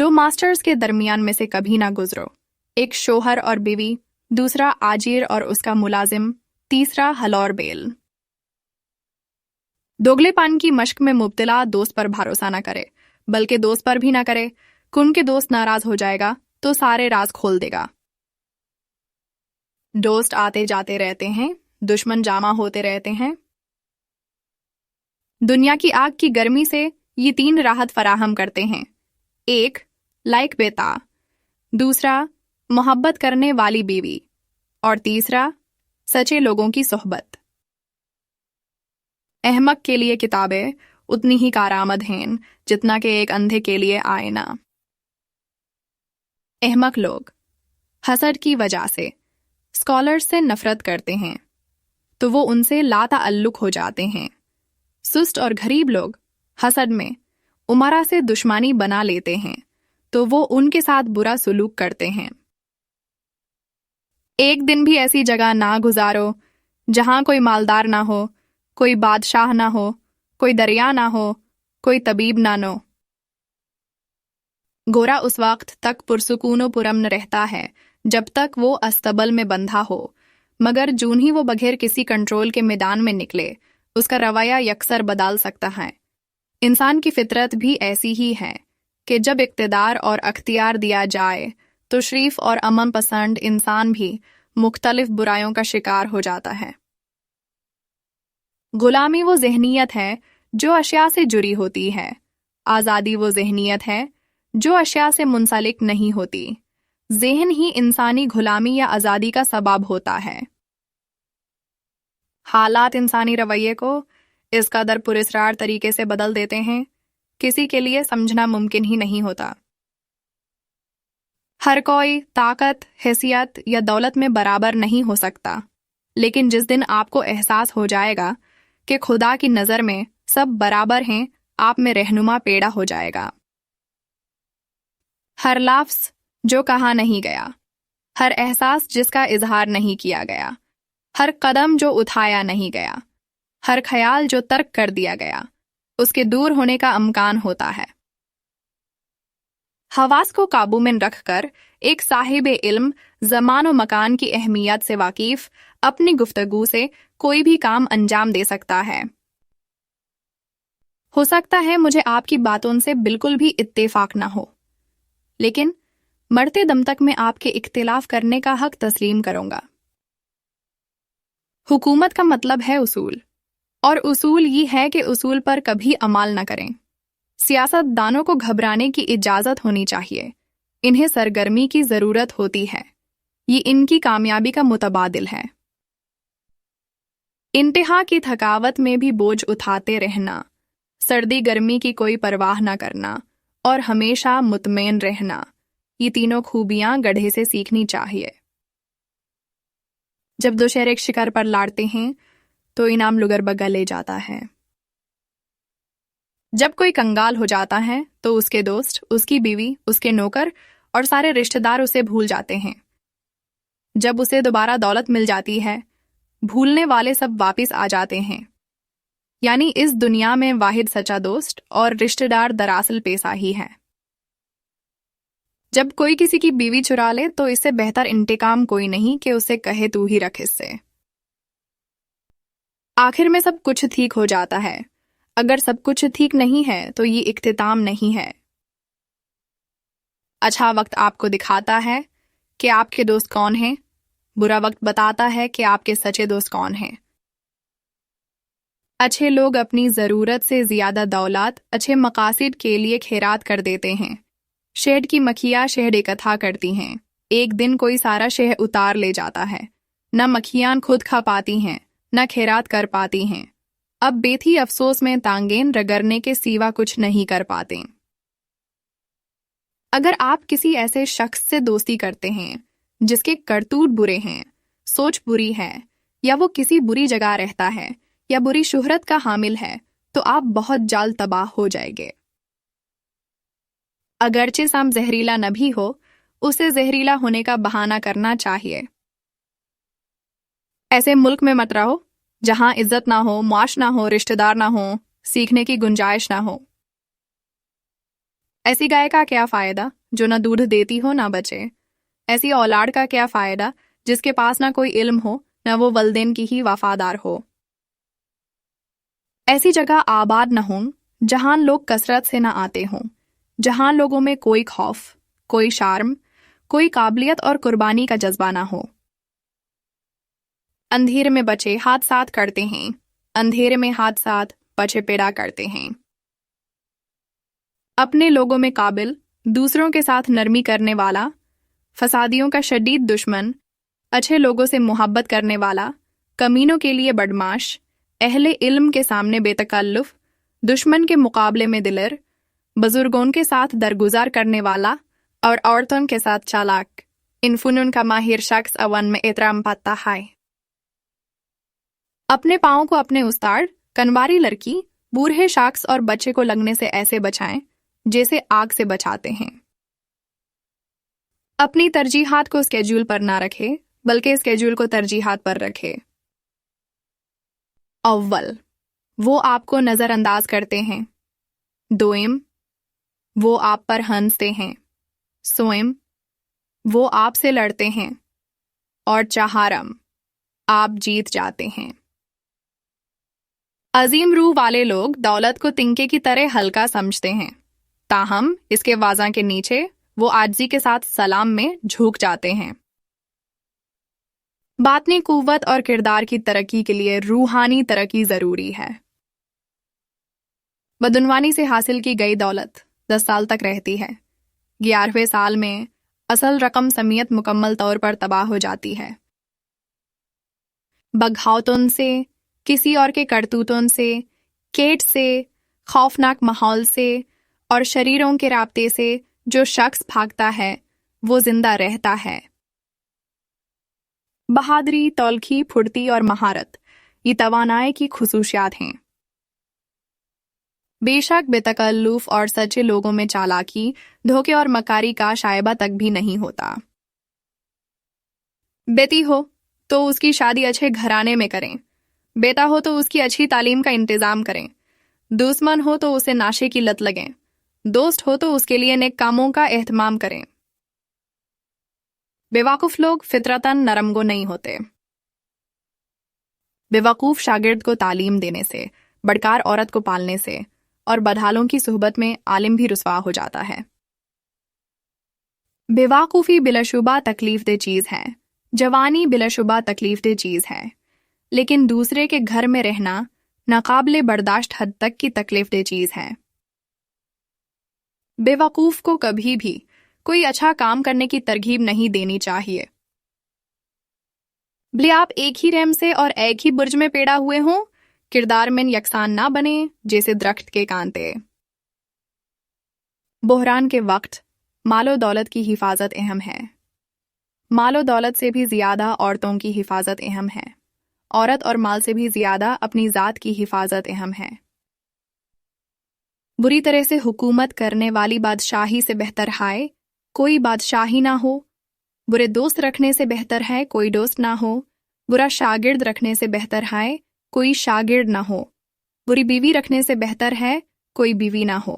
दो मास्टर्स के दरमियान में से कभी ना गुजरो। एक शोहर और बीवी, दूसरा आजिर और उसका मुलाजिम, तीसरा हलौर बेल। दोगलेपन की मश्क में मुब्तला दोस्त पर भरोसा न करे, बल्कि दोस्त पर भी ना करे। कुन के दोस्त नाराज हो जाएगा तो सारे राज खोल देगा। दोस्त आते जाते रहते हैं, दुश्मन जामा होते रहते हैं। दुनिया की आग की गर्मी से ये 3 राहत फराहम करते हैं। 1. लाइक बेता, दूसरा मोहब्बत करने वाली बीवी, और तीसरा सच्चे लोगों की सोहबत। अहमक के लिए किताबें उतनी ही कारआमद हैं जितना कि एक अंधे के लिए आईना। अहमक लोग हसद की वजह से स्कॉलर्स से नफरत करते हैं तो वो उनसे लाताअल्लुक हो जाते हैं। सुस्त और गरीब लोग हसद में उमरा से दुश्मनी बना लेते हैं तो वो उनके साथ बुरा सुलूक करते हैं। एक दिन भी ऐसी जगह ना गुजारो जहां कोई मालदार ना हो, कोई बादशाह ना हो, कोई दरिया ना हो, कोई तबीब ना नो। गोरा उस वक्त तक पुरसुकून पुरअमन रहता है जब तक वो अस्तबल में बंधा हो, मगर जून ही वो बगैर किसी कंट्रोल के मैदान में निकले, उसका रवैया यकसर बदल सकता है। इंसान की फितरत भी ऐसी ही है कि जब इक्तदार और अख्तियार दिया जाए तो शरीफ और अमन पसंद इंसान भी मुख्तलिफ बुराइयों का शिकार हो जाता है। गुलामी वो ज़हनियत है जो अशिया से जुड़ी होती है, आज़ादी वो ज़हनियत है जो अशिया से मुंसलिक नहीं होती। ज़हन ही इंसानी गुलामी या आज़ादी का सबब होता है। हालात इंसानी रवैये को इस कदर पुरस्रार तरीके से बदल देते हैं, किसी के लिए समझना मुमकिन ही नहीं होता। हर कोई ताकत, हैसियत या दौलत में बराबर नहीं हो सकता, लेकिन जिस दिन आपको एहसास हो जाएगा कि खुदा की नज़र में सब बराबर हैं, आप में रहनुमा पैदा हो जाएगा। हर लफ्ज़ जो कहा नहीं गया, हर एहसास जिसका इजहार नहीं किया गया, हर कदम जो उठाया नहीं गया, हर ख्याल जो तर्क कर दिया गया, उसके दूर होने का अमकान होता है। हवास को काबू में रखकर एक साहिब इल्म ज़मान और मकान की अहमियत से वाकिफ अपनी गुफ्तगू से कोई भी काम अंजाम दे सकता है। हो सकता है मुझे आपकी बातों से बिल्कुल भी इत्तेफाक ना हो, लेकिन मरते दम तक मैं आपके इख्तिलाफ करने का हक तस्लीम करूंगा। हुकूमत का मतलब है उसूल, और उसूल ये है कि उसूल पर कभी अमल न करें। सियासतदानों को घबराने की इजाजत होनी चाहिए, इन्हें सरगर्मी की जरूरत होती है, ये इनकी कामयाबी का मुतबादिल है। इंतहा की थकावत में भी बोझ उठाते रहना, सर्दी गर्मी की कोई परवाह न करना और हमेशा मुतमईन रहना, ये तीनों खूबियां गधे से सीखनी चाहिए। जब दो शेर एक शिकार पर लड़ते हैं तो इनाम लुगर बग्गा ले जाता है। जब कोई कंगाल हो जाता है तो उसके दोस्त, उसकी बीवी, उसके नौकर और सारे रिश्तेदार उसे भूल जाते हैं। जब उसे दोबारा दौलत मिल जाती है, भूलने वाले सब वापिस आ जाते हैं। यानी इस दुनिया में वाहिद सच्चा दोस्त और रिश्तेदार दरअसल पैसा ही है। जब कोई किसी की बीवी चुरा ले तो इससे बेहतर इंतकाम कोई नहीं कि उसे कहे तू ही रख इससे। आखिर में सब कुछ ठीक हो जाता है। अगर सब कुछ ठीक नहीं है तो ये इख्तिताम नहीं है। अच्छा वक्त आपको दिखाता है कि आपके दोस्त कौन हैं, बुरा वक्त बताता है कि आपके सच्चे दोस्त कौन हैं। अच्छे लोग अपनी ज़रूरत से ज़्यादा दौलत अच्छे मकासद के लिए खैरात कर देते हैं। शहद की मक्खियाँ शहद इकट्ठा करती हैं, एक दिन कोई सारा शहद उतार ले जाता है। न मक्खियाँ खुद खा पाती हैं, न खैरात कर पाती हैं। अब बेथी अफसोस में तांगेन रगड़ने के सिवा कुछ नहीं कर पाते। अगर आप किसी ऐसे शख्स से दोस्ती करते हैं जिसके करतूत बुरे हैं, सोच बुरी है, या वो किसी बुरी जगह रहता है या बुरी शोहरत का हामिल है, तो आप बहुत जल्द तबाह हो जाएंगे। अगरचे साम जहरीला न भी हो, उसे जहरीला होने का बहाना करना चाहिए। ऐसे मुल्क में मत रहो जहां इज्जत ना हो, मुआश ना हो, रिश्तेदार ना हो, सीखने की गुंजाइश ना हो। ایسی گائے کا کیا فائدہ جو نہ دودھ دیتی ہو نہ بچے؟ ایسی اولاد کا کیا فائدہ جس کے پاس نہ کوئی علم ہو نہ وہ والدین کی ہی وفادار ہو؟ ایسی جگہ آباد نہ ہوں جہاں لوگ کثرت سے نہ آتے ہوں، جہاں لوگوں میں کوئی خوف، کوئی شرم، کوئی قابلیت اور قربانی کا جذبہ نہ ہو۔ اندھیرے میں بچے حادثات کرتے ہیں، اندھیرے میں حادثات بچے پیدا کرتے ہیں۔ اپنے لوگوں میں قابل، دوسروں کے ساتھ نرمی کرنے والا، فسادیوں کا شدید دشمن، اچھے لوگوں سے محبت کرنے والا، کمینوں کے لیے بدمعاش، اہل علم کے سامنے بے تکلف، دشمن کے مقابلے میں دلیر، بزرگوں کے ساتھ درگزار کرنے والا اور عورتوں کے ساتھ چالاک، ان فنون کا ماہر شخص اون میں احترام پاتا ہے۔ اپنے پاؤں کو اپنے استاد، کنواری لڑکی، بوڑھے شخص اور بچے کو لگنے سے ایسے بچائیں جیسے آگ سے بچاتے ہیں۔ اپنی ترجیحات کو اسکیڈول پر نہ رکھے بلکہ اسکیڈول کو ترجیحات پر رکھے۔ اول، وہ آپ کو نظر انداز کرتے ہیں۔ دوئم، وہ آپ پر ہنستے ہیں۔ سوئم، وہ آپ سے لڑتے ہیں۔ اور چہارم، آپ جیت جاتے ہیں۔ عظیم روح والے لوگ دولت کو تنکے کی طرح ہلکا سمجھتے ہیں، تاہم اس کے وازاں کے نیچے وہ عاجزی کے ساتھ سلام میں جھک جاتے ہیں۔ باطنی قوت اور کردار کی ترقی کے لیے روحانی ترقی ضروری ہے۔ بدعنوانی سے حاصل کی گئی دولت 10 سال تک رہتی ہے، 11ویں سال میں اصل رقم سمیت مکمل طور پر تباہ ہو جاتی ہے۔ بغاوتوں سے، کسی اور کے کرتوتوں سے، کیٹ سے، خوفناک ماحول سے اور شریروں کے رابطے سے جو شخص بھاگتا ہے وہ زندہ رہتا ہے۔ بہادری، تلخی، پھرتی اور مہارت یہ توانائی کی خصوصیات ہیں۔ بے شک بے تکلف اور سچے لوگوں میں چالاکی، دھوکے اور مکاری کا شائبہ تک بھی نہیں ہوتا۔ بیٹی ہو تو اس کی شادی اچھے گھرانے میں کریں، بیٹا ہو تو اس کی اچھی تعلیم کا انتظام کریں، دشمن ہو تو اسے نشے کی لت لگیں، دوست ہو تو اس کے لیے نیک کاموں کا اہتمام کریں۔ بیوقوف لوگ فطرتاً نرمگو نہیں ہوتے۔ بیوقوف شاگرد کو تعلیم دینے سے، بڑکار عورت کو پالنے سے اور بدحالوں کی صحبت میں عالم بھی رسوا ہو جاتا ہے۔ بیوقوفی بلا شبہ تکلیف دہ چیز ہے، جوانی بلا شبہ تکلیف دہ چیز ہے، لیکن دوسرے کے گھر میں رہنا ناقابل برداشت حد تک کی تکلیف دہ چیز ہے۔ بیوقوف کو کبھی بھی کوئی اچھا کام کرنے کی ترغیب نہیں دینی چاہیے۔ بھلے آپ ایک ہی رحم سے اور ایک ہی برج میں پیدا ہوئے ہوں، کردار میں یکساں نہ بنے جیسے درخت کے کانٹے۔ بحران کے وقت مال و دولت کی حفاظت اہم ہے۔ مال و دولت سے بھی زیادہ عورتوں کی حفاظت اہم ہے۔ عورت اور مال سے بھی زیادہ اپنی ذات کی حفاظت اہم ہے۔ بری طرح سے حکومت کرنے والی بادشاہی سے بہتر ہے کوئی بادشاہی نہ ہو، برے دوست رکھنے سے بہتر ہے کوئی دوست نہ ہو، برا شاگرد رکھنے سے بہتر ہے کوئی شاگرد نہ ہو، بری بیوی رکھنے سے بہتر ہے کوئی بیوی نہ ہو۔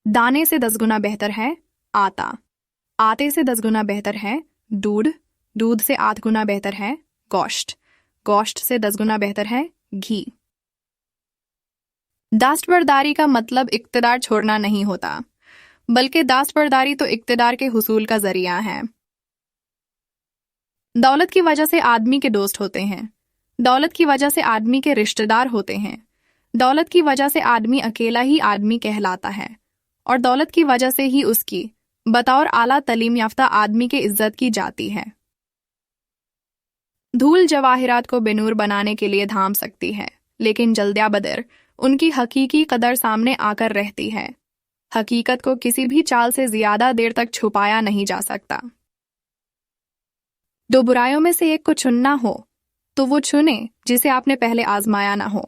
دانے سے 10 گنا بہتر ہے آٹا، آٹے سے 10 گنا بہتر ہے دودھ، دودھ سے 8 گنا بہتر ہے گوشت، گوشت سے 10 گنا بہتر ہے گھی۔ دستبرداری کا مطلب اقتدار چھوڑنا نہیں ہوتا، بلکہ دستبرداری تو اقتدار کے حصول کا ذریعہ ہے۔ دولت کی وجہ سے آدمی کے دوست ہوتے ہیں، دولت کی وجہ سے آدمی کے رشتہ دار ہوتے ہیں، دولت کی وجہ سے آدمی اکیلا ہی آدمی کہلاتا ہے، اور دولت کی وجہ سے ہی اس کی بطور اعلیٰ تعلیم یافتہ آدمی کی عزت کی جاتی ہے۔ دھول جواہرات کو بے نور بنانے کے لیے دھام سکتی ہے، لیکن جلدیا بدر ان کی حقیقی قدر سامنے آ کر رہتی ہے۔ حقیقت کو کسی بھی چال سے زیادہ دیر تک چھپایا نہیں جا سکتا۔ 2 برائیوں میں سے ایک کو چننا ہو تو وہ چنے جسے آپ نے پہلے آزمایا نہ ہو۔